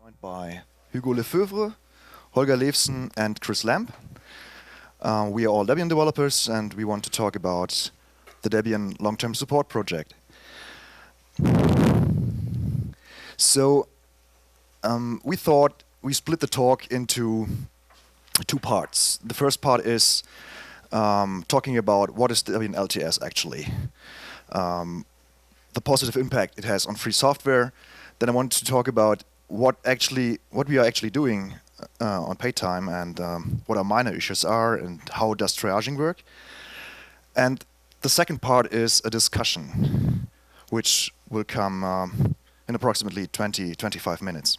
Joined by Hugo Lefeuvre, Holger Levsen, and Chris Lamb. We are all Debian developers, and we want to talk about the Debian long-term support project. So we thought we split the talk into two parts. The first part is talking about what is Debian LTS actually, the positive impact it has on free software. Then I wanted to talk about what we are actually doing on paid time, and what our minor issues are, and how does triaging work. And the second part is a discussion, which will come in approximately 20-25 minutes.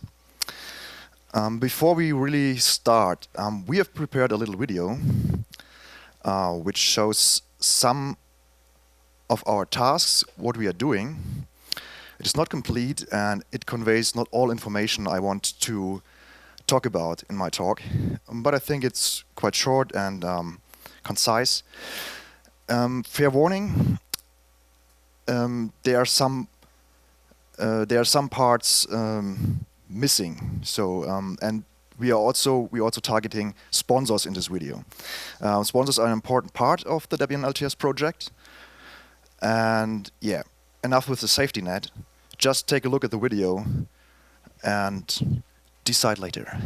Before we really start, we have prepared a little video which shows some of our tasks, what we are doing. It is not complete, and it conveys not all information I want to talk about in my talk, but I think it's quite short and concise. Fair warning: there are some parts missing. So and we are also targeting sponsors in this video. Sponsors are an important part of the Debian LTS project. And yeah, enough with the safety net. Just take a look at the video and decide later.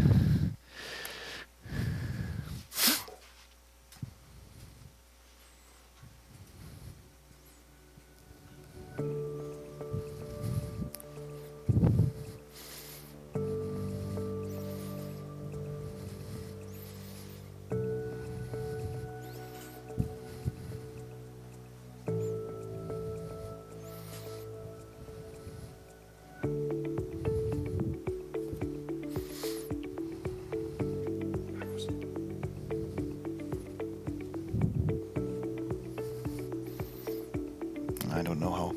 I don't know how.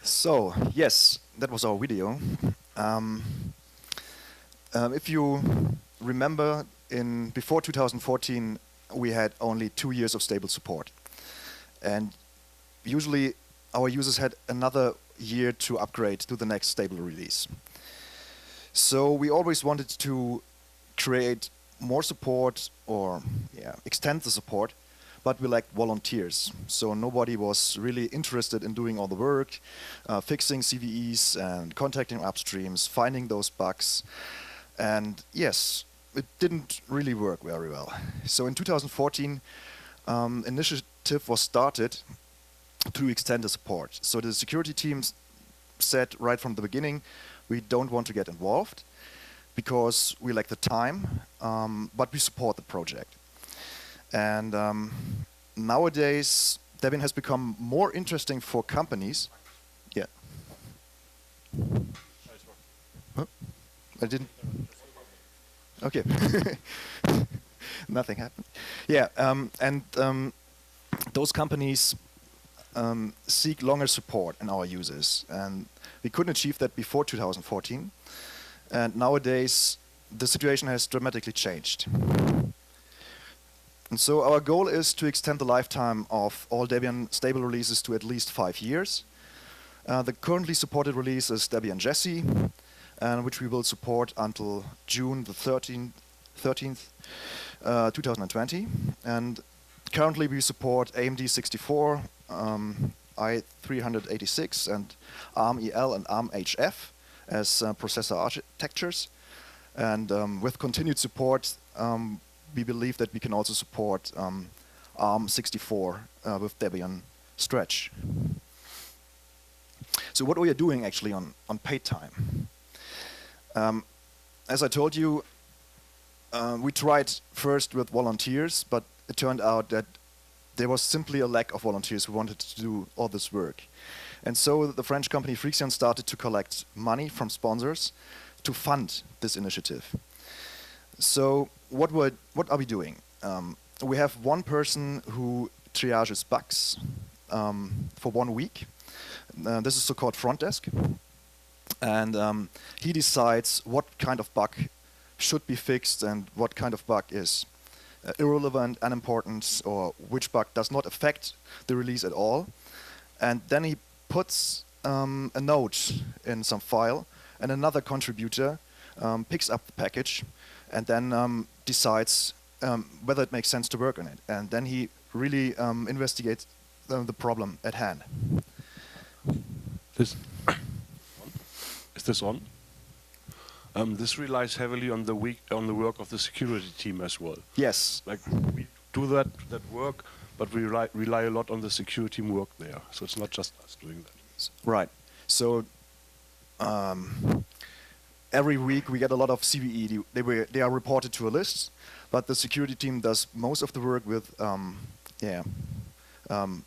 So, yes, that was our video. If you remember, before 2014, we had only 2 years of stable support. And usually our users had another year to upgrade to the next stable release. So we always wanted to create more support, or extend the support, but we lacked volunteers. So nobody was really interested in doing all the work, fixing CVEs and contacting upstreams, finding those bugs. And yes, it didn't really work very well. So in 2014, initiative was started to extend the support. So the security teams said right from the beginning, we don't want to get involved because we lack the time, but we support the project. And nowadays, Debian has become more interesting for companies. Yeah. Huh? I didn't. Okay. Nothing happened. Yeah, those companies seek longer support in our users, and we couldn't achieve that before 2014. And nowadays, the situation has dramatically changed. And so our goal is to extend the lifetime of all Debian stable releases to at least 5 years. The currently supported release is Debian Jessie, which we will support until June the 13th, 2020. And currently we support AMD 64, i386, and ARM EL and ARM HF as processor architectures. And with continued support, we believe that we can also support ARM 64 with Debian Stretch. So what are we doing actually on paid time? As I told you, we tried first with volunteers, but it turned out that there was simply a lack of volunteers who wanted to do all this work. And so the French company Frixion started to collect money from sponsors to fund this initiative. So what are we doing? We have one person who triages bugs for 1 week. This is so-called front desk. And he decides what kind of bug should be fixed and what kind of bug is irrelevant, unimportant, or which bug does not affect the release at all. And then he puts a note in some file, and another contributor picks up the package and then decides whether it makes sense to work on it. And then he really investigates the problem at hand. Is this on? This relies heavily on the work of the security team as well. Yes. Like we do that work, but we rely a lot on the security team work there. So it's not just us doing that. Right. So every week we get a lot of CVE. They are reported to a list, but the security team does most of the work with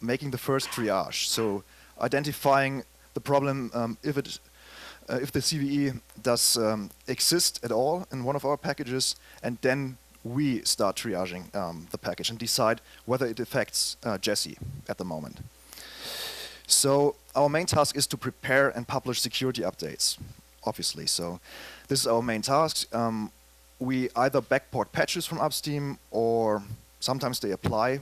making the first triage. So identifying the problem if the CVE does exist at all in one of our packages, and then we start triaging the package and decide whether it affects Jessie at the moment. So our main task is to prepare and publish security updates, obviously. So this is our main task. We either backport patches from upstream, or sometimes they apply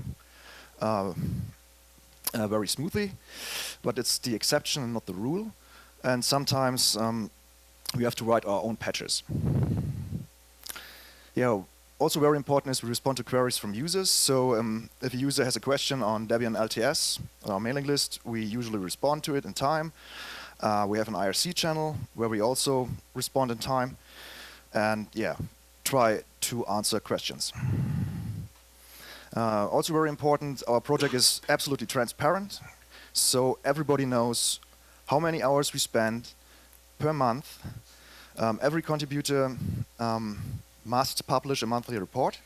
very smoothly, but it's the exception and not the rule. And sometimes we have to write our own patches. Yeah. Also very important is we respond to queries from users. So if a user has a question on Debian LTS, our mailing list, we usually respond to it in time. We have an IRC channel where we also respond in time. And yeah, try to answer questions. Also very important, our project is absolutely transparent. So everybody knows how many hours we spend per month. Every contributor must publish a monthly report.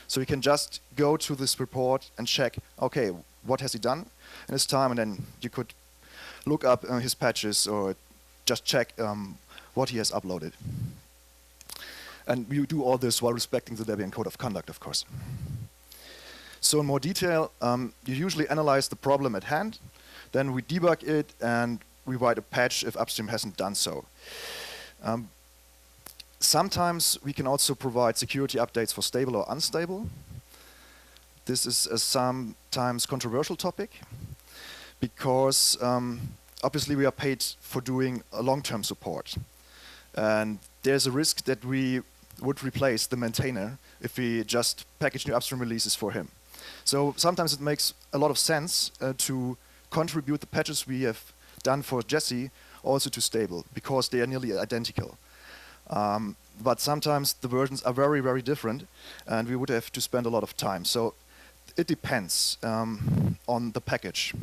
So you can just go to this report and check, okay, what has he done in his time, and then you could look up his patches or just check what he has uploaded. And we do all this while respecting the Debian Code of Conduct, of course. So in more detail, you usually analyze the problem at hand, then we debug it, and we write a patch if upstream hasn't done so. Sometimes we can also provide security updates for stable or unstable. This is a sometimes controversial topic because obviously we are paid for doing a long-term support. And there's a risk that we would replace the maintainer if we just package new upstream releases for him. So sometimes it makes a lot of sense to contribute the patches we have done for Jessie also to stable, because they are nearly identical. But sometimes the versions are very, very different, and we would have to spend a lot of time. So it depends on the package.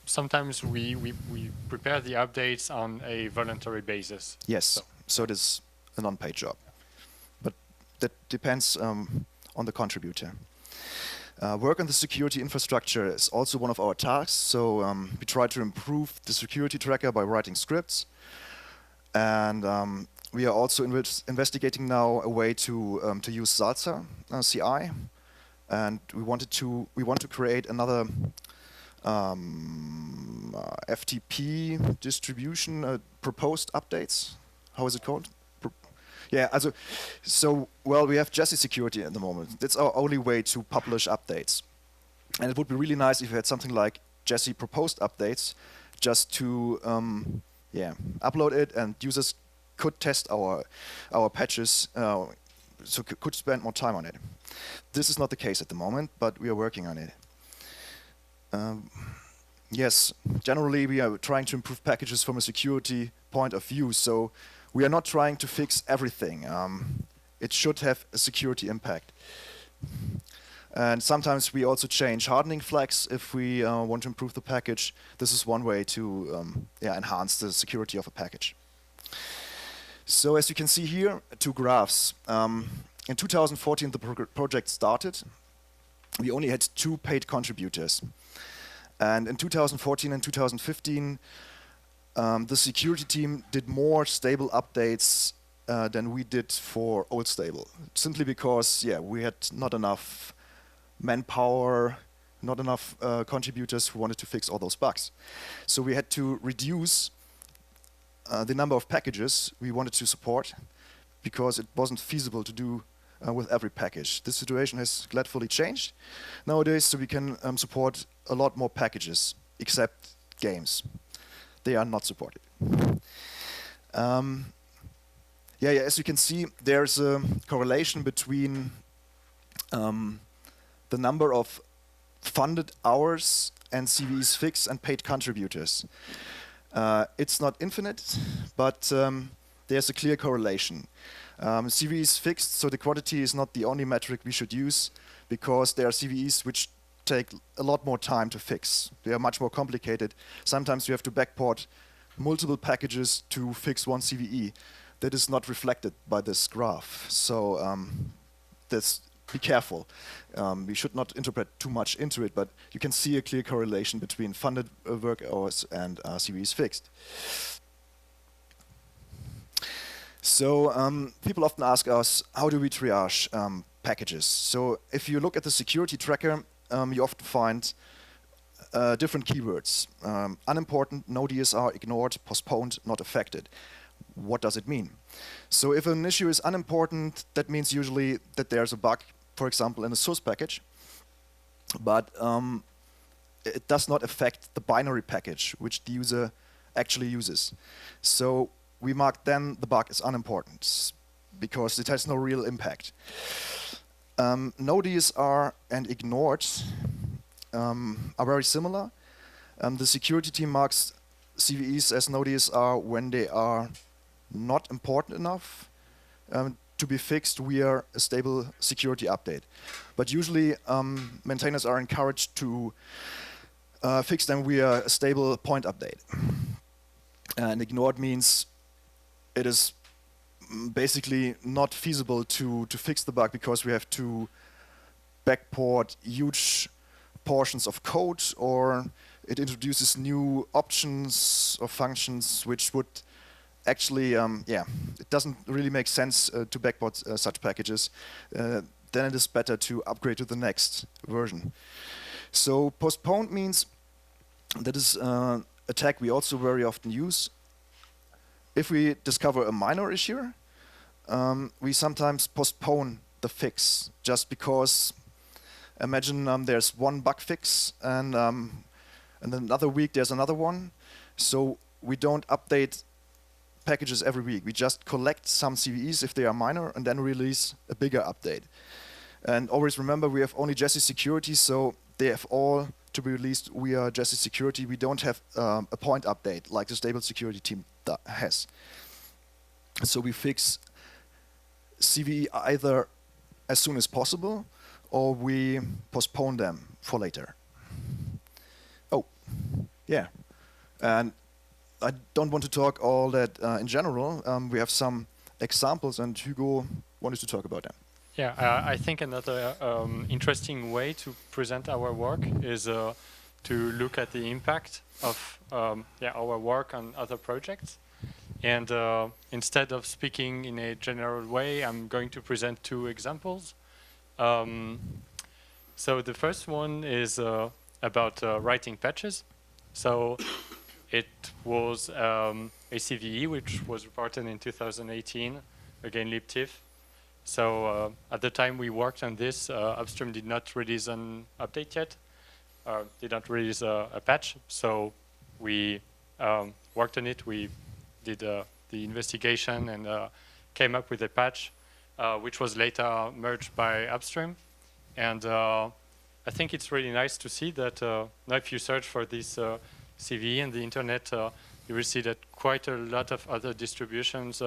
Sometimes we prepare the updates on a voluntary basis. Yes, so it is a non-paid job. But that depends on the contributor. Work on the security infrastructure is also one of our tasks. So we try to improve the security tracker by writing scripts. And we are also investigating now a way to use Salsa CI, and we want to create another FTP distribution, proposed updates. How is it called? Yeah, so well, we have Jessie security at the moment. That's our only way to publish updates, and it would be really nice if we had something like Jessie proposed updates, just to upload it, and users could test our patches, so could spend more time on it. This is not the case at the moment, but we are working on it. Yes, generally we are trying to improve packages from a security point of view, so we are not trying to fix everything. It should have a security impact. And sometimes we also change hardening flags if we want to improve the package. This is one way to enhance the security of a package. So as you can see here, two graphs. In 2014, the project started. We only had 2 paid contributors. And in 2014 and 2015, the security team did more stable updates than we did for old stable, simply because we had not enough manpower, not enough contributors who wanted to fix all those bugs. So we had to reduce the number of packages we wanted to support, because it wasn't feasible to do with every package. This situation has gladfully changed nowadays, so we can support a lot more packages, except games. They are not supported. As you can see, there's a correlation between the number of funded hours and CVEs fixed and paid contributors. It's not infinite, but there's a clear correlation. CVEs fixed, so the quantity is not the only metric we should use, because there are CVEs which take a lot more time to fix. They are much more complicated. Sometimes you have to backport multiple packages to fix one CVE. That is not reflected by this graph. So be careful. We should not interpret too much into it, but you can see a clear correlation between funded work hours and CVEs fixed. So people often ask us, how do we triage packages? So if you look at the security tracker, you often find different keywords. Unimportant, no DSR, ignored, postponed, not affected. What does it mean? So if an issue is unimportant, that means usually that there's a bug, for example, in a source package, but it does not affect the binary package which the user actually uses. So we mark then the bug as unimportant, because it has no real impact. No DSR and ignored are very similar. The security team marks CVEs as no DSR when they are not important enough to be fixed via a stable security update. But usually maintainers are encouraged to fix them via a stable point update. And ignored means it is basically not feasible to fix the bug, because we have to backport huge portions of code, or it introduces new options or functions which would actually, it doesn't really make sense to backport such packages. Then it is better to upgrade to the next version. So postponed means that is a tag we also very often use. If we discover a minor issue, we sometimes postpone the fix, just because imagine there's one bug fix, and then another week there's another one. So we don't update packages every week. We just collect some CVEs if they are minor, and then release a bigger update. And always remember, we have only Jessie security, so they have all to be released via Jessie security. We don't have a point update like the stable security team has. So we fix CVE either as soon as possible, or we postpone them for later. Oh, yeah. And I don't want to talk all that in general. We have some examples, and Hugo wanted to talk about them. Yeah, I think another interesting way to present our work is to look at the impact of our work on other projects. And instead of speaking in a general way, I'm going to present two examples. So the first one is about writing patches. So it was a CVE which was reported in 2018, again libtiff. So at the time we worked on this, Upstream did not release an update yet, did not release a patch. So we worked on it. We did the investigation and came up with a patch, which was later merged by Upstream. And I think it's really nice to see that now if you search for this CVE on the internet, you will see that quite a lot of other distributions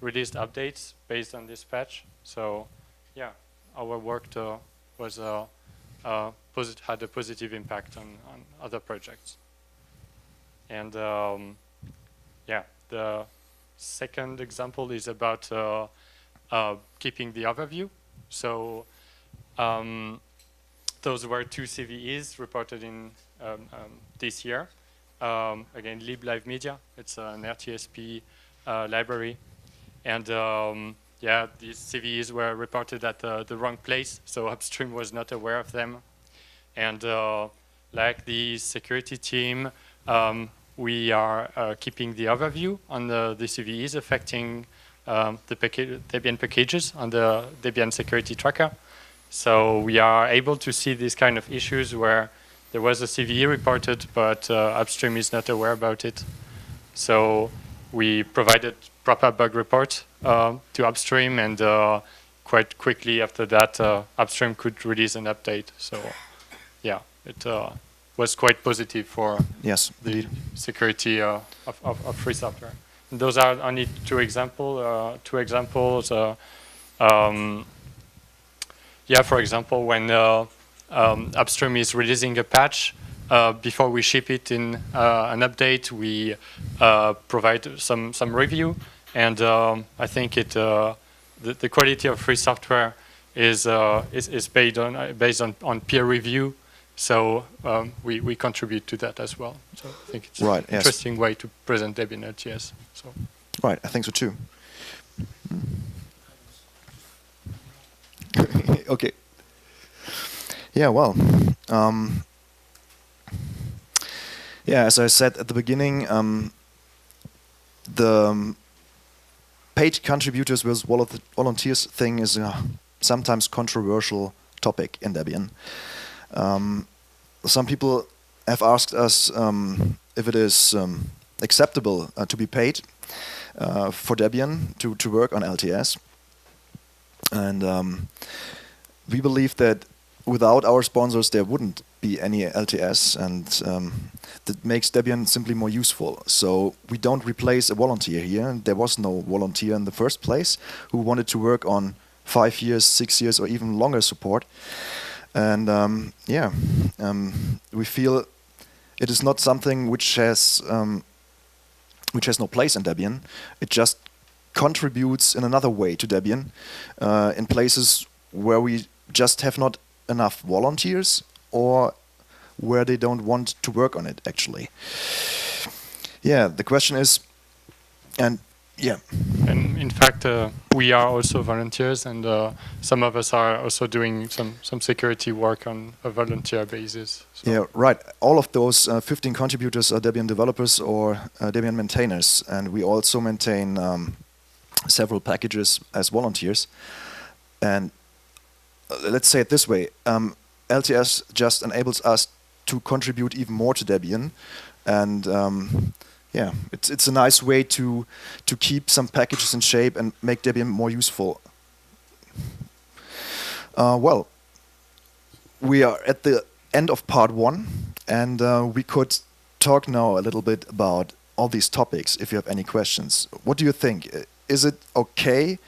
released updates based on this patch. So yeah, our work was had a positive impact on other projects. And yeah, the second example is about keeping the overview. So those were two CVEs reported in this year. Again, liblivemedia, it's an RTSP library. And yeah, these CVEs were reported at the wrong place, so Upstream was not aware of them. And like the security team, we are keeping the overview on the CVEs affecting the Debian packages on the Debian security tracker. So we are able to see these kind of issues where there was a CVE reported, but Upstream is not aware about it. So we provided proper bug report to Upstream, and quite quickly after that, Upstream could release an update. So yeah, it was quite positive for Yes, the indeed. security of free software. And those are only two examples. Yeah, for example, when Upstream is releasing a patch, before we ship it in an update, we provide some review, and I think the quality of free software is based on peer review. So we contribute to that as well. So I think it's Right, an yes. interesting way to present Debian LTS. So. Right, I think so too. Okay. Yeah, well, yeah, as I said at the beginning, the paid contributors versus volunteers thing is a sometimes controversial topic in Debian. Some people have asked us if it is acceptable to be paid for Debian to work on LTS. And we believe that without our sponsors there wouldn't be any LTS, and that makes Debian simply more useful. So we don't replace a volunteer here. There was no volunteer in the first place who wanted to work on 5 years, 6 years, or even longer support. And yeah, we feel it is not something which has no place in Debian. It just contributes in another way to Debian in places where we just have not enough volunteers, or where they don't want to work on it actually. Yeah, the question is, and yeah. And in fact, we are also volunteers, and some of us are also doing some security work on a volunteer basis. So. Yeah, right. All of those 15 contributors are Debian developers or Debian maintainers, and we also maintain several packages as volunteers. And let's say it this way, LTS just enables us to contribute even more to Debian, and yeah, it's a nice way to keep some packages in shape and make Debian more useful. Well, we are at the end of part 1, and we could talk now a little bit about all these topics if you have any questions. What do you think? Is it okay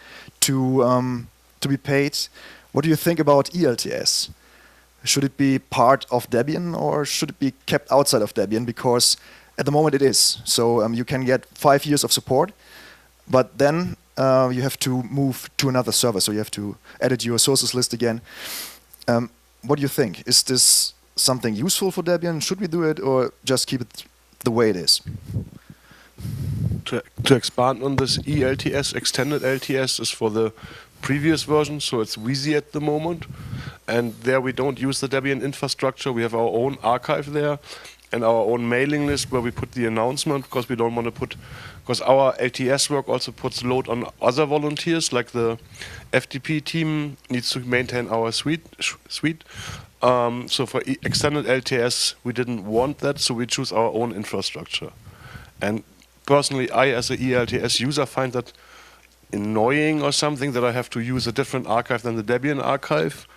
to be paid? What do you think about ELTS? Should it be part of Debian, or should it be kept outside of Debian? Because at the moment it is. So you can get 5 years of support, but then you have to move to another server. So you have to edit your sources list again. What do you think? Is this something useful for Debian? Should we do it, or just keep it the way it is? to expand on this, ELTS, extended LTS, is for the previous version, so it's Wheezy at the moment. And there we don't use the Debian infrastructure. We have our own archive there and our own mailing list where we put the announcement, because we don't want to put, because our LTS work also puts load on other volunteers, like the FTP team needs to maintain our suite. So for extended LTS, we didn't want that, so we choose our own infrastructure. And personally, I, as an ELTS user, find that annoying or something, that I have to use a different archive than the Debian archive.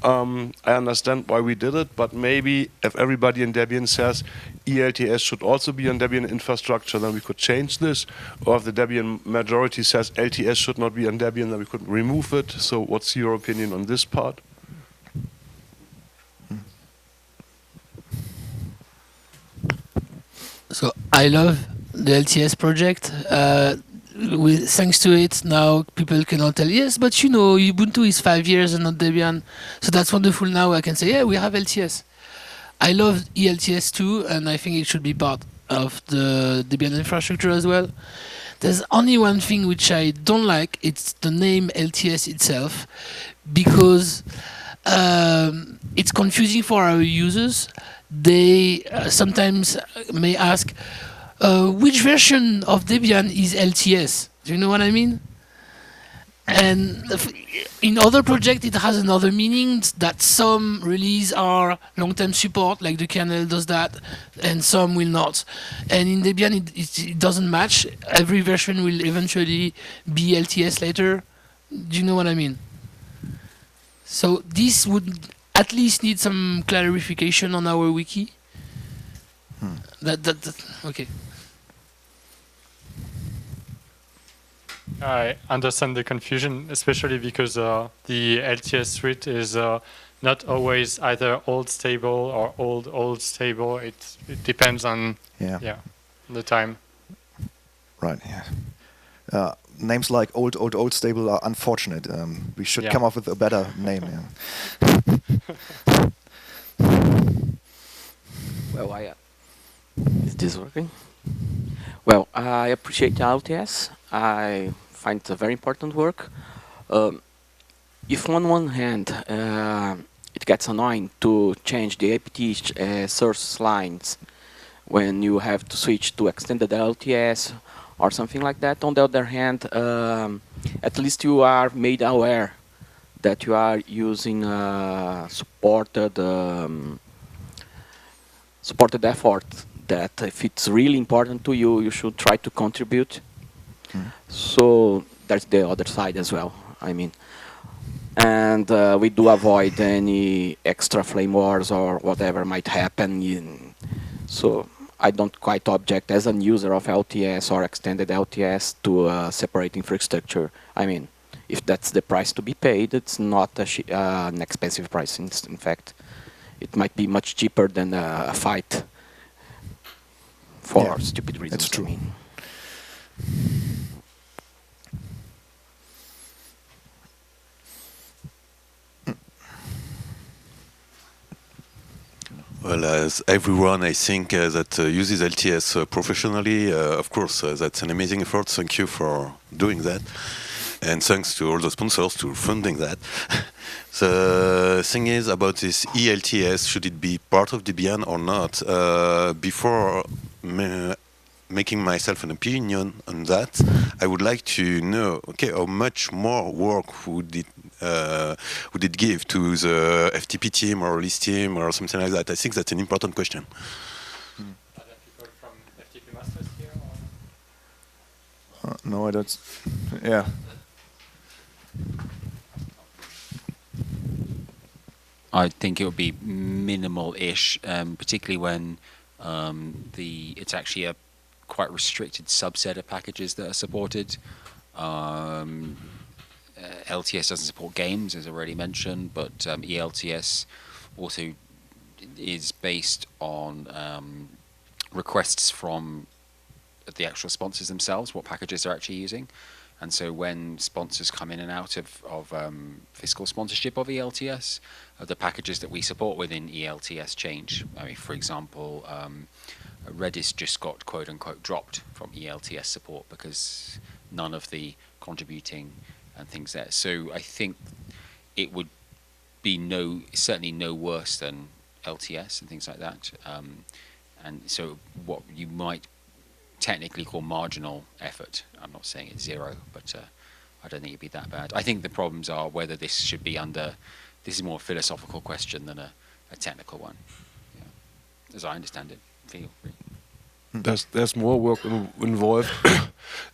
I understand why we did it, but maybe if everybody in Debian says ELTS should also be on Debian infrastructure, then we could change this. Or if the Debian majority says LTS should not be on Debian, then we could remove it. So what's your opinion on this part? So I love the LTS project. Thanks to it, now people cannot tell, yes, but you know, Ubuntu is 5 years and not Debian. So that's wonderful. Now I can say, yeah, we have LTS. I love ELTS too, and I think it should be part of the Debian infrastructure as well. There's only one thing which I don't like, it's the name LTS itself, because it's confusing for our users. They sometimes may ask, which version of Debian is LTS? Do you know what I mean? And in other projects, it has another meaning, that some release are long-term support, like the kernel does that, and some will not. And in Debian, it doesn't match. Every version will eventually be LTS later. Do you know what I mean? So this would at least need some clarification on our wiki. Okay. I understand the confusion, especially because the LTS suite is not always either old stable or old stable. It depends on the time. Right. Yeah. Names like old stable are unfortunate. We should come up with a better name. Yeah. Well, is this working? Well, I appreciate LTS. I find it a very important work. If on one hand it gets annoying to change the apt source lines when you have to switch to extended LTS or something like that, on the other hand, at least you are made aware that you are using supported effort, that if it's really important to you, you should try to contribute. So that's the other side as well, I mean. And we do avoid any extra flame wars or whatever might happen. So I don't quite object as a user of LTS or extended LTS to separate infrastructure. I mean, if that's the price to be paid, it's not an expensive price. In fact, it might be much cheaper than a fight for stupid reasons. That's true. I mean. Well, as everyone, I think that uses LTS professionally, of course, that's an amazing effort. Thank you for doing that. And thanks to all the sponsors for funding that. The thing is about this ELTS, should it be part of Debian or not? Before making myself an opinion on that, I would like to know, okay, how much more work would it give to the FTP team or release team or something like that? I think that's an important question. Are there people from FTP Masters here? Or? No, I don't. Yeah. I think it would be minimal-ish, particularly when it's actually a quite restricted subset of packages that are supported. LTS doesn't support games, as already mentioned, but ELTS also is based on requests from the actual sponsors themselves, what packages they're actually using. And so when sponsors come in and out of fiscal sponsorship of ELTS, the packages that we support within ELTS change. I mean, for example, Redis just got quote-unquote dropped from ELTS support because none of the contributing and things there. So I think it would be certainly no worse than LTS and things like that. And so what you might technically call marginal effort, I'm not saying it's zero, but I don't think it'd be that bad. I think the problems are whether this should be under, this is more a philosophical question than a technical one, yeah, as I understand it. There's more work involved.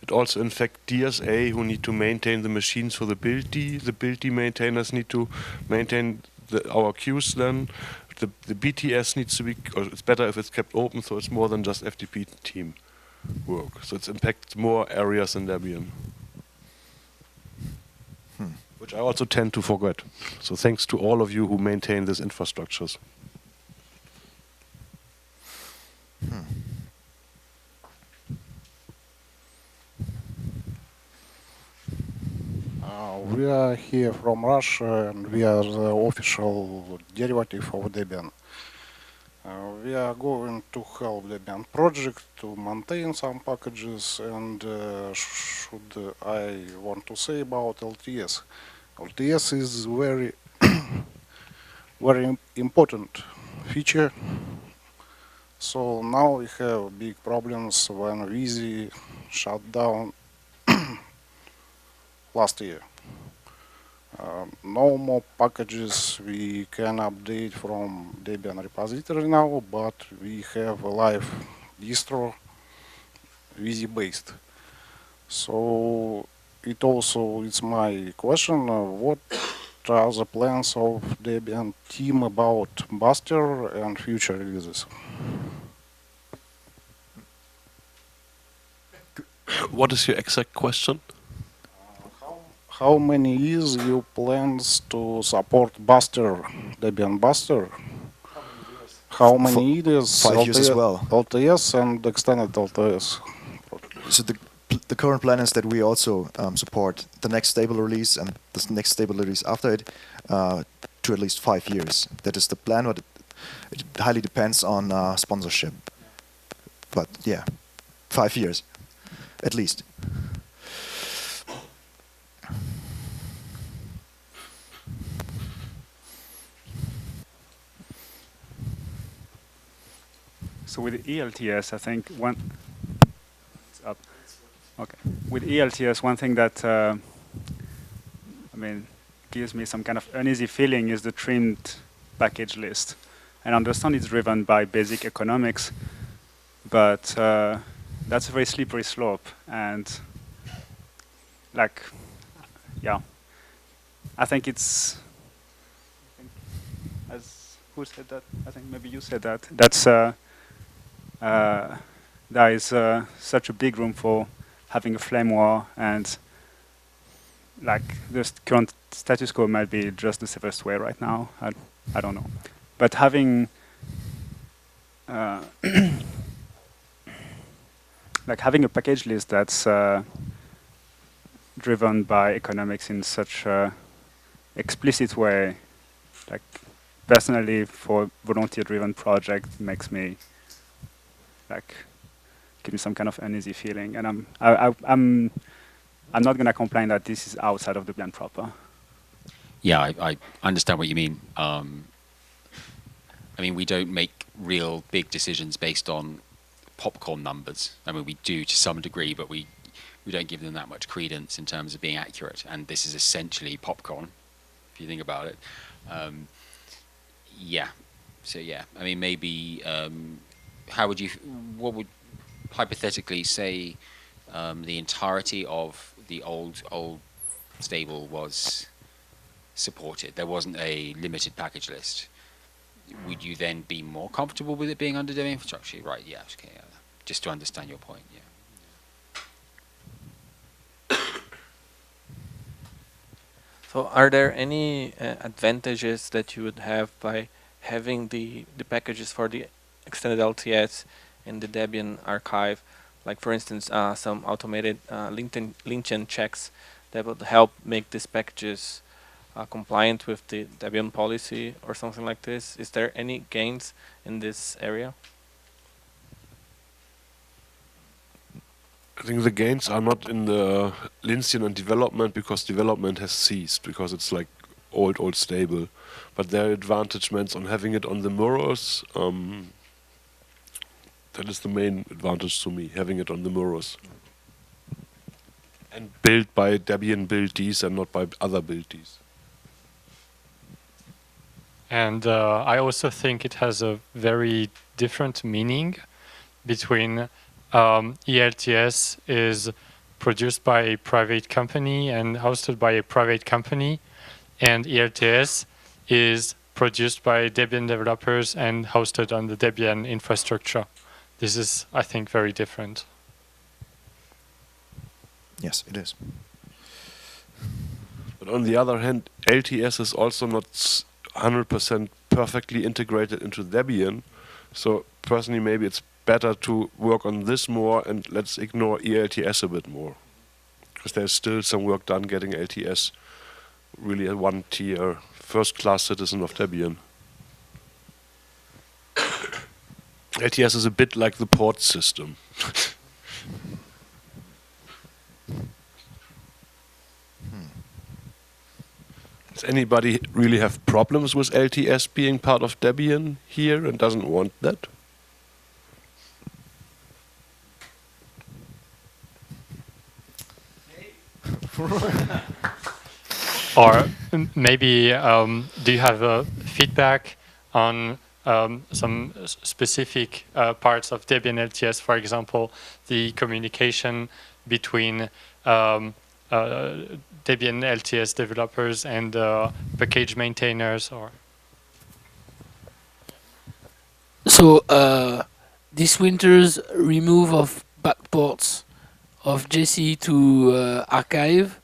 It also infects DSA, who need to maintain the machines for the build D. The build D maintainers need to maintain our queues then. The BTS needs to be, or it's better if it's kept open, so it's more than just FTP team work. So it impacts more areas in Debian. Which I also tend to forget. So thanks to all of you who maintain these infrastructures. We are here from Russia, and we are the official derivative of Debian. We are going to help Debian project to maintain some packages, and should I want to say about LTS. LTS is very, very important feature. So now we have big problems when Vizi shut down last year. No more packages we can update from Debian repository now, but we have a live distro Vizi based. So it's my question, what are the plans of Debian team about Buster and future releases? What is your exact question? How many years you plans to support Buster, Debian Buster? How many years? 5 years as well. LTS and extended LTS. So the current plan is that we also support the next stable release and the next stable release after it to at least 5 years. That is the plan, but it highly depends on sponsorship. But yeah, 5 years at least. So with ELTS, I think it's up. Okay. With ELTS, one thing that gives me some kind of uneasy feeling is the trimmed package list. And I understand it's driven by basic economics, but that's a very slippery slope. And I think it's, as who said that? I think maybe you said that. There is such a big room for having a flame war, and the current status quo might be just the safest way right now. I don't know, but having having a package list that's driven by economics in such a explicit way, personally for volunteer-driven project, makes me give me some kind of uneasy feeling, and I'm not gonna complain that this is outside of the plan proper. Yeah, I understand what you mean. I mean, we don't make real big decisions based on popcorn numbers. I mean, we do to some degree, but we don't give them that much credence in terms of being accurate. And this is essentially popcorn, if you think about it. Yeah. So yeah, I mean, maybe. What would hypothetically say the entirety of the old stable was supported? There wasn't a limited package list. Would you then be more comfortable with it being under Debian infrastructure? Right, yeah, okay. Just to understand your point, yeah. So are there any advantages that you would have by having the packages for the extended LTS in the Debian archive like for instance, some automated link chain checks that would help make these packages compliant with the Debian policy or something like this? Is there any gains in this area? I think the gains are not in the Linsian and development, because development has ceased, because it's like old stable. But there are advantagements on having it on the mirrors. That is the main advantage to me, having it on the mirrors. And built by Debian buildees and not by other buildees. And I also think it has a very different meaning between ELTS is produced by a private company and hosted by a private company, and ELTS is produced by Debian developers and hosted on the Debian infrastructure. This is, I think, very different. Yes, it is. But on the other hand, LTS is also not 100% perfectly integrated into Debian. So personally, maybe it's better to work on this more and let's ignore ELTS a bit more. Because there's still some work done getting LTS really a one-tier, first-class citizen of Debian. LTS is a bit like the port system. Does anybody really have problems with LTS being part of Debian here and doesn't want that? Or maybe do you have feedback on some specific parts of Debian LTS, for example, the communication between Debian LTS developers and package maintainers? Or so this winter's remove of backports of Jessie to archive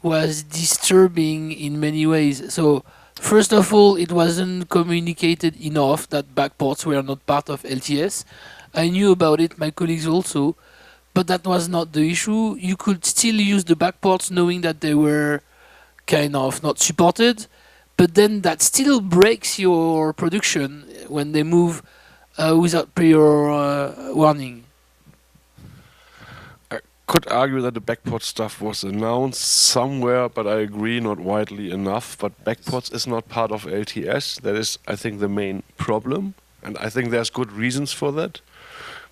was disturbing in many ways. So first of all, it wasn't communicated enough that backports were not part of LTS. I knew about it, my colleagues also, but that was not the issue. You could still use the backports knowing that they were kind of not supported, but then that still breaks your production when they move without prior warning. Could argue that the backport stuff was announced somewhere, but I agree, not widely enough. But backports is not part of LTS. That is, I think, the main problem, and I think there's good reasons for that.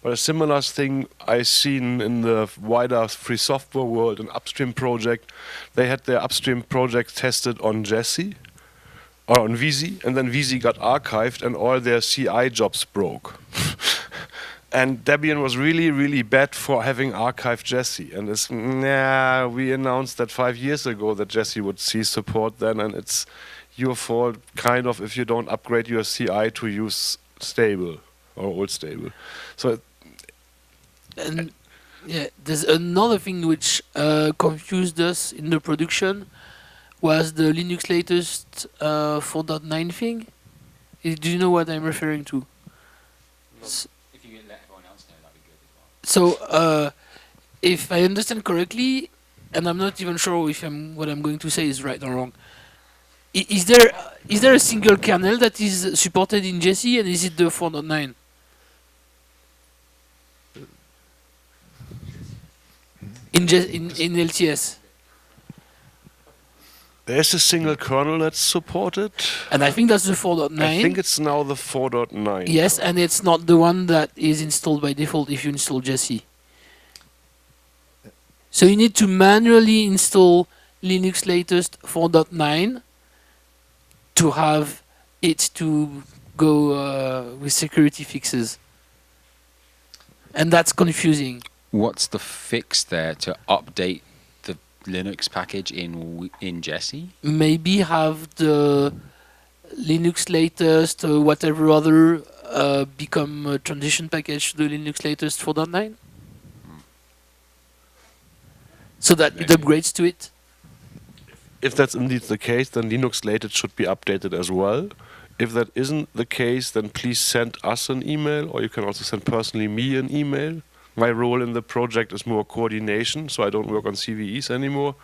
But a similar thing I've seen in the wider free software world, an upstream project, they had their upstream project tested on Jessie, or on VZ, and then VZ got archived and all their CI jobs broke. And Debian was really, really bad for having archived Jessie. And it's, we announced that 5 years ago that Jessie would cease support then, and it's your fault, kind of, if you don't upgrade your CI to use stable or old stable. So, and yeah, there's another thing which confused us in the production was the Linux latest 4.9 thing. Do you know what I'm referring to? So, if I understand correctly, and I'm not even sure if what I'm going to say is right or wrong, is there a single kernel that is supported in Jessie, and is it the 4.9? In LTS? There's a single kernel that's supported. And I think that's the 4.9. I think it's now the 4.9. Yes, and it's not the one that is installed by default if you install Jessie. So you need to manually install Linux latest 4.9 to have it to go with security fixes. And that's confusing. What's the fix there to update the Linux package in Jessie? Maybe have the Linux latest whatever other become a transition package to the Linux latest 4.9? So that it upgrades to it? If that's indeed the case, then Linux latest should be updated as well. If that isn't the case, then please send us an email, or you can also send personally me an email, My role in the project is more coordination, so I don't work on CVEs anymore.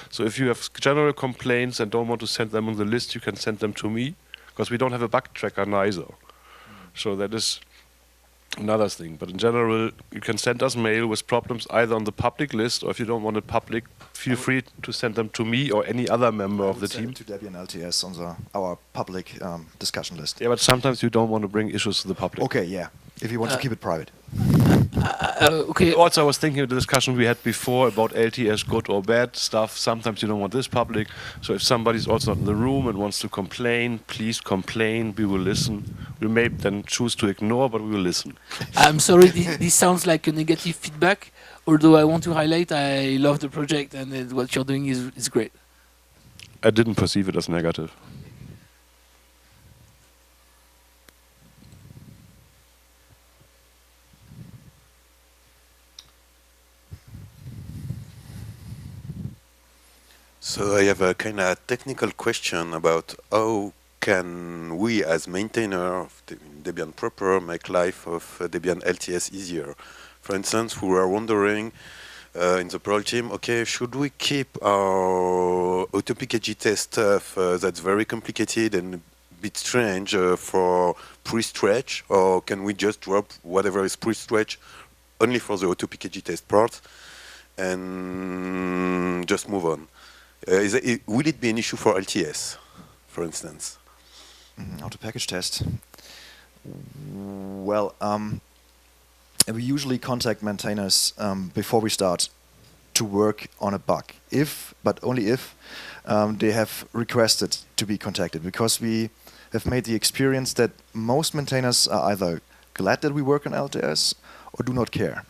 So if you have general complaints and don't want to send them on the list, you can send them to me, because we don't have a bug tracker neither. So that is another thing. But in general, you can send us mail with problems either on the public list, or if you don't want it public, feel free to send them to me or any other member of the team. To Debian LTS on our public discussion list. Yeah, but sometimes you don't want to bring issues to the public. Okay, yeah. If you want to keep it private. Okay. Also, I was thinking of the discussion we had before about LTS good or bad stuff. Sometimes you don't want this public. So if somebody's also not in the room and wants to complain, please complain. We will listen. We may then choose to ignore, but we will listen. I'm sorry, this sounds like a negative feedback. Although I want to highlight, I love the project and what you're doing is great. I didn't perceive it as negative. So I have a kind of technical question about how can we, as maintainer of Debian proper, make life of Debian LTS easier? For instance, we were wondering in the Perl team, okay, should we keep our Autopkg test stuff that's very complicated and a bit strange for pre-stretch, or can we just drop whatever is pre-stretch only for the Autopkg test part and just move on? Will it be an issue for LTS, for instance? Auto-package test. Well, we usually contact maintainers before we start to work on a bug, but only if they have requested to be contacted, because we have made the experience that most maintainers are either glad that we work on LTS or do not care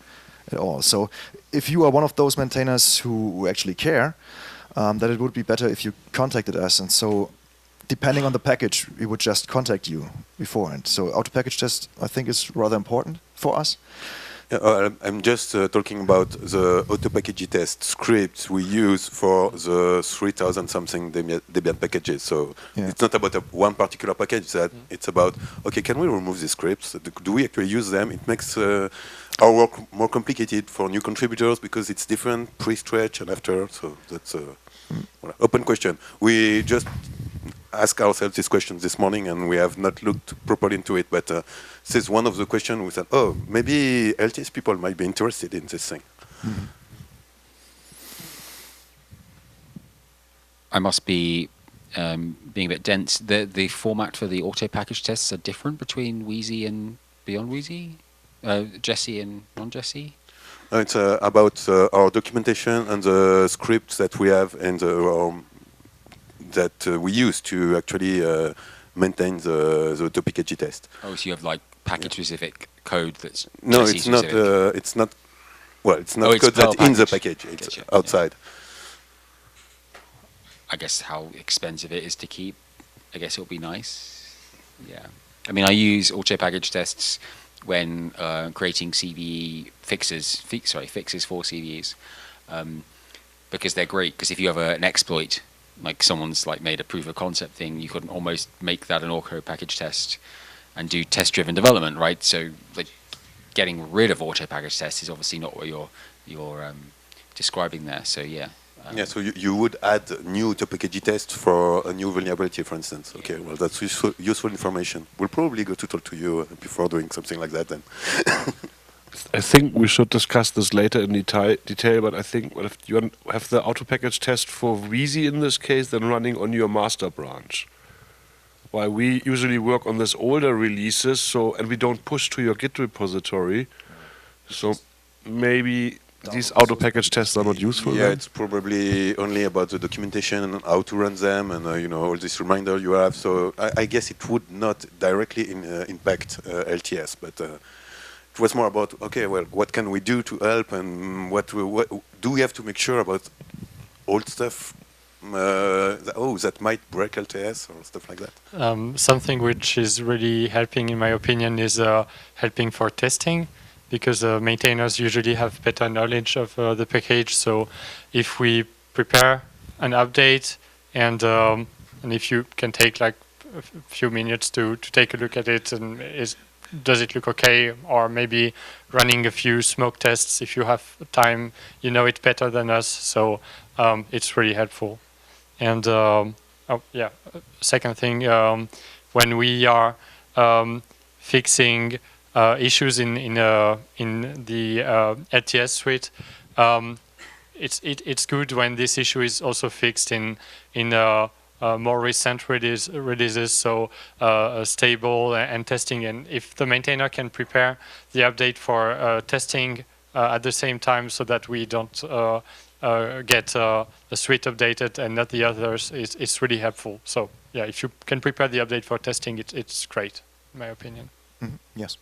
at all. So if you are one of those maintainers who actually care, that it would be better if you contacted us, and so depending on the package, we would just contact you beforehand. So auto-package test, I think, is rather important for us. I'm just talking about the Autopkg test scripts we use for the 3,000 something Debian packages. So it's not about one particular package. That it's about, okay, can we remove these scripts? Do we actually use them? It makes our work more complicated for new contributors because it's different pre-stretch and after. So that's an open question. We just ask ourselves this question this morning, and we have not looked properly into it. But this is one of the questions we said, oh, maybe LTS people might be interested in this thing. Mm-hmm. I must be being a bit dense. The format for the auto package tests are different between Wheezy and beyond Wheezy, Jesse and non-Jesse. It's about our documentation and the scripts that we have and that we use to actually maintain the Autopkg test. Oh, so you have like package-specific code that's no, Jesse it's not. specific. It's not. Well, it's not Oh, it's code that's Perl in the package. package. It's Gotcha. outside. I guess how expensive it is to keep. I guess it would be nice. Yeah. I mean, I use auto package tests when creating CVE fixes for CVEs, because they're great. Because if you have an exploit, like someone's like made a proof of concept thing, you could almost make that an auto package test and do test-driven development, right? So like getting rid of auto package tests is obviously not what you're describing there. So yeah. Yeah, so you would add new Autopkg tests for a new vulnerability, for instance. Okay, well, that's useful information. We'll probably go to talk to you before doing something like that then. I think we should discuss this later in detail, but I think if you have the auto-package test for Wheezy in this case, then running on your master branch. While we usually work on this older releases, and we don't push to your Git repository, so maybe these auto-package tests are not useful. Yeah, it's probably only about the documentation and how to run them, and all this reminder you have. So I guess it would not directly impact LTS, but it was more about, okay, well, what can we do to help, and what do we have to make sure about old stuff? That might break LTS or stuff like that. Something which is really helping, in my opinion, is helping for testing. Because maintainers usually have better knowledge of the package. So if we prepare an update and if you can take like a few minutes to take a look at it, and does it look okay, or maybe running a few smoke tests if you have time. You know it better than us, so it's really helpful. And second thing, when we are fixing issues in the LTS suite, it's good when this issue is also fixed in more recent releases, so stable and testing. And if the maintainer can prepare the update for testing at the same time, so that we don't get the suite updated and not the others, it's really helpful. So yeah, if you can prepare the update for testing, it's great, in my opinion. Mm-hmm. Yes.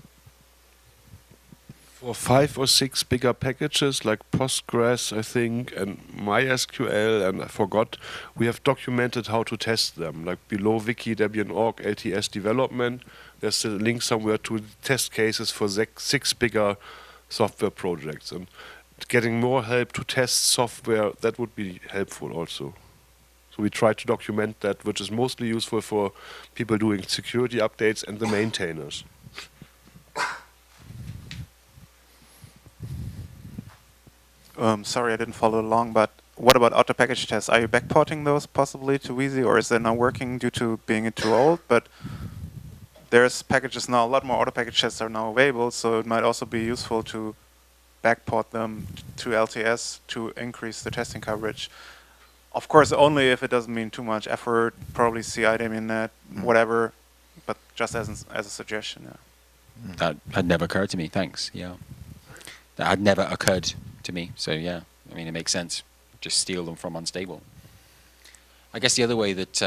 For 5 or 6 bigger packages like Postgres, I think, and MySQL, and I forgot, we have documented how to test them. Like below wiki Debian org LTS development, there's a link somewhere to test cases for 6 bigger software projects. And getting more help to test software, that would be helpful also. So we try to document that, which is mostly useful for people doing security updates and the maintainers. Sorry, I didn't follow along, but what about Autopkg tests? Are you backporting those possibly to Wheezy, or is that not working due to being too old? But there's packages now, a lot more Autopkg tests are now available, so it might also be useful to backport them to LTS to increase the testing coverage. Of course, only if it doesn't mean too much effort, probably CI Debian net, whatever, but just as a suggestion. Yeah. That had never occurred to me, thanks, yeah. That had never occurred to me, so yeah, I mean, it makes sense. Just steal them from unstable. I guess the other way that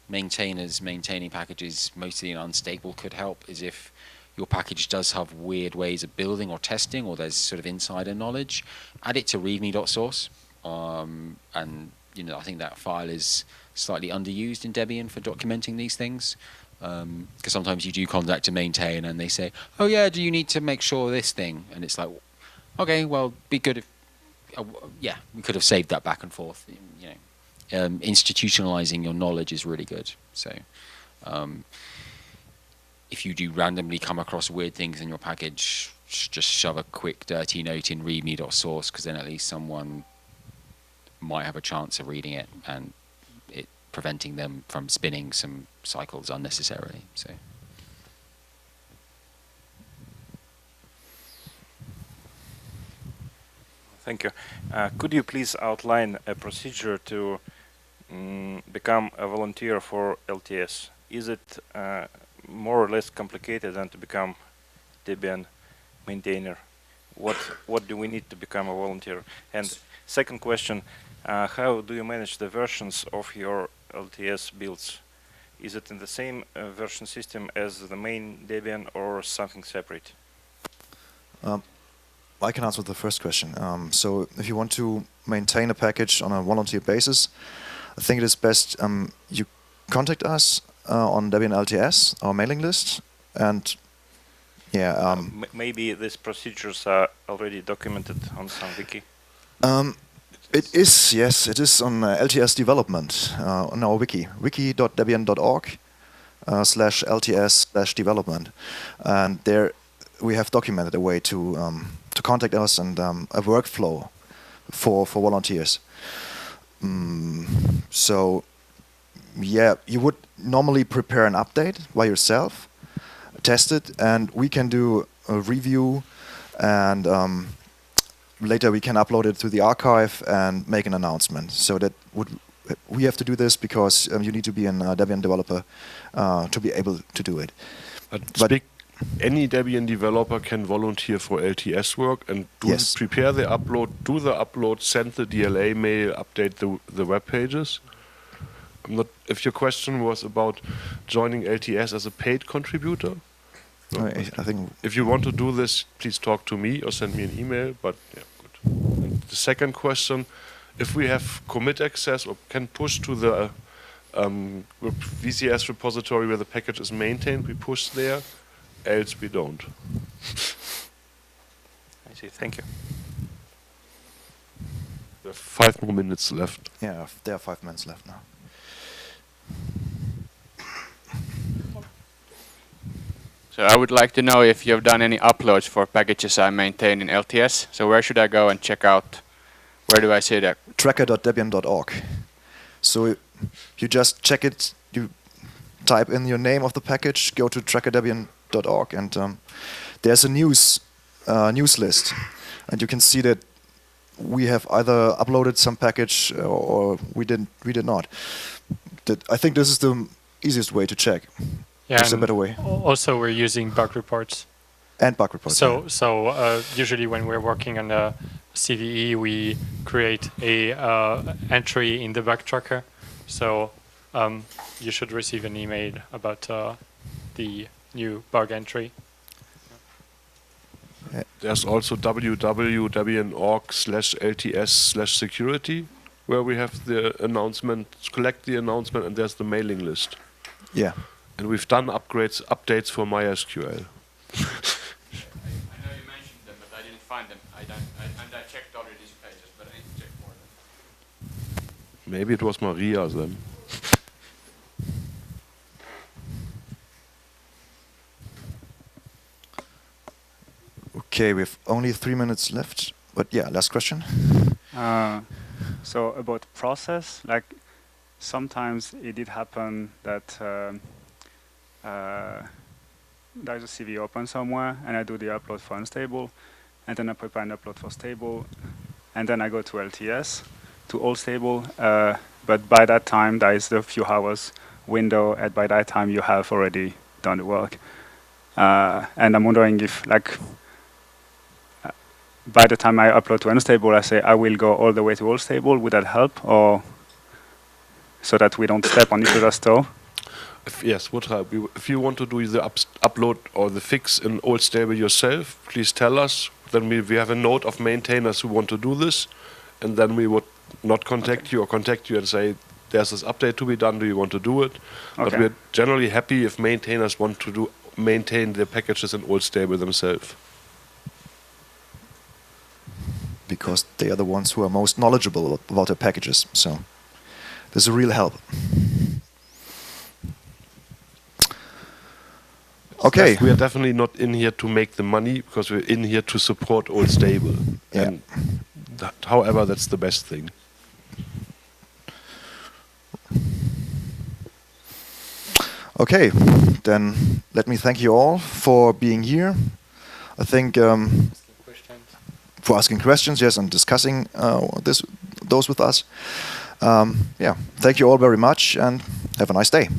maintainers maintaining packages mostly in unstable could help is if your package does have weird ways of building or testing, or there's sort of insider knowledge, add it to readme.source. And you know, I think that file is slightly underused in Debian for documenting these things. Because sometimes you do contact a maintainer and they say, oh yeah, do you need to make sure this thing? And it's like, okay, well, be good if, yeah, we could have saved that back and forth. You know, institutionalizing your knowledge is really good. So, if you do randomly come across weird things in your package, just shove a quick dirty note in readme.source, because then at least someone might have a chance of reading it and it preventing them from spinning some cycles unnecessarily. So. Thank you. Could you please outline a procedure to become a volunteer for LTS? Is it more or less complicated than to become Debian maintainer? What do we need to become a volunteer? And second question, how do you manage the versions of your LTS builds? Is it in the same version system as the main Debian or something separate? I can answer the first question. So if you want to maintain a package on a volunteer basis, I think it is best you contact us on Debian LTS, our mailing list, and yeah. Maybe these procedures are already documented on some wiki. It is, yes, it is on LTS development on our wiki, wiki.debian.org /LTS/development, and there we have documented a way to contact us and a workflow for volunteers. So yeah, you would normally prepare an update by yourself, test it, and we can do a review, and later we can upload it to the archive and make an announcement. So that we have to do this because you need to be a Debian developer to be able to do it. But any Debian developer can volunteer for LTS work and prepare the upload, do the upload, send the DLA mail, update the web pages. I'm not. If your question was about joining LTS as a paid contributor, no, I think if you want to do this, please talk to me or send me an email. But yeah, good. And the second question: if we have commit access or can push to the VCS repository where the package is maintained, we push there. Else we don't. I see. Thank you. There are 5 more minutes left. Yeah, there are 5 minutes left now. So I would like to know if you have done any uploads for packages I maintain in LTS. So where should I go and check out? Where do I see that? tracker.debian.org. So you just check it, you type in your name of the package, go to tracker.debian.org, and there's a news list, and you can see that we have either uploaded some package or we did not. I think this is the easiest way to check. Yeah, there's a better way. Also, we're using bug reports. And bug reports. So usually when we're working on a CVE, we create a entry in the bug tracker. So you should receive an email about the new bug entry. There's also www.debian.org/LTS/security, where we have the announcement, collect the announcement, and there's the mailing list. Yeah. And we've done updates for MySQL. I know you mentioned them, but I didn't find them. And I checked already these pages, but I need to check more. Maybe it was Maria then. Okay, we have only 3 minutes left, but yeah, last question. So about process, like sometimes it did happen that there's a CV open somewhere, and I do the upload for unstable, and then I prepare an upload for stable, and then I go to LTS, to all stable, but by that time there is the few hours window, and by that time you have already done the work. And I'm wondering if, like, by the time I upload to unstable, I say I will go all the way to all stable. Would that help, or so that we don't step on each other's toe? Yes, would help. If you want to do the upload or the fix in old stable yourself, please tell us. Then we have a note of maintainers who want to do this, and then we would not contact you or contact you and say, there's this update to be done, do you want to do it? Okay. But we're generally happy if maintainers want to maintain their packages in old stable themselves. Because they are the ones who are most knowledgeable about their packages. So there's a real help. Okay. Yes, we are definitely not in here to make the money, because we're in here to support old stable. Yeah. And however, that's the best thing. Okay, then let me thank you all for being here. I think for asking questions, yes, and discussing those with us. Yeah, thank you all very much, and have a nice day.